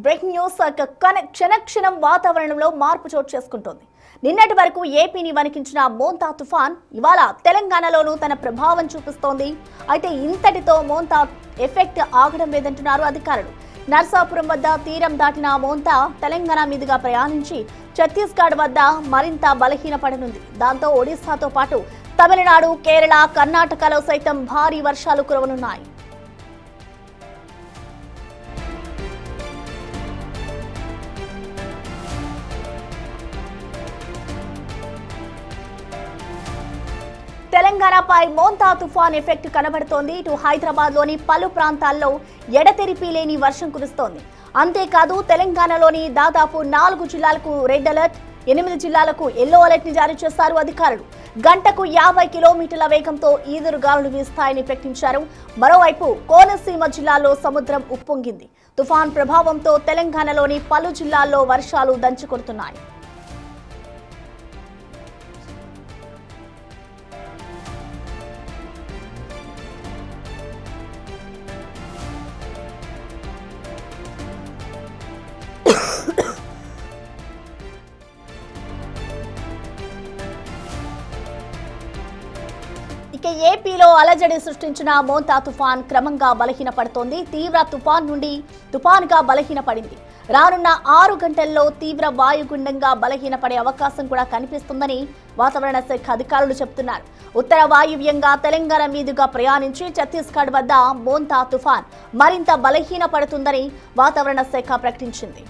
Breaking news క్షణక్షణం వాతావరణంలో మార్పు చోటు చేసుకుంటోంది. నిన్నటి వరకు ఏపీని వణికించిన మోంతా తుఫాన్ ఇవాళ తెలంగాణలోనూ తన ప్రభావం చూపిస్తోంది. అయితే ఇంతటితో మోంతా ఎఫెక్ట్ ఆగడం లేదంటున్నారు అధికారులు. నర్సాపురం వద్ద తీరం దాటిన మోంతా తెలంగాణ మీదుగా ప్రయాణించి ఛత్తీస్గఢ్ వద్ద మరింత బలహీనపడనుంది. దాంతో ఒడిశాతో పాటు తమిళనాడు, కేరళ, కర్ణాటకలో సైతం భారీ వర్షాలు కురవనున్నాయి. తెలంగాణపై మోంతా తుఫాన్ ఎఫెక్ట్ కనబడుతోంది. ఇటు హైదరాబాద్ లోని పలు ప్రాంతాల్లో ఎడతెరిపి లేని వర్షం కురుస్తోంది. అంతేకాదు తెలంగాణలోని దాదాపు 4 జిల్లాలకు రెడ్ అలర్ట్, 8 జిల్లాలకు ఎల్లో అలర్ట్ ని జారీ చేశారు అధికారులు. గంటకు 50 కిలోమీటర్ల వేగంతో ఈదురుగాలులు వీస్తాయని ప్రకటించారు. మరోవైపు కోనసీమ జిల్లాలో సముద్రం ఉప్పొంగింది. తుఫాన్ ప్రభావంతో తెలంగాణలోని పలు జిల్లాల్లో వర్షాలు దంచుకొడుతున్నాయి. ఇక ఏపీలో అలజడి సృష్టించిన మోంతా తుఫాన్ క్రమంగా బలహీనపడుతోంది. తీవ్ర తుఫాన్ నుండి తుఫాన్గా బలహీనపడింది. రానున్న 6 గంటల్లో తీవ్ర వాయుగుండంగా బలహీనపడే అవకాశం కూడా కనిపిస్తుందని వాతావరణ శాఖ అధికారులు చెబుతున్నారు. ఉత్తర వాయువ్యంగా తెలంగాణ మీదుగా ప్రయాణించి ఛత్తీస్గఢ్ వద్ద మోంతా తుఫాన్ మరింత బలహీనపడుతుందని వాతావరణ శాఖ ప్రకటించింది.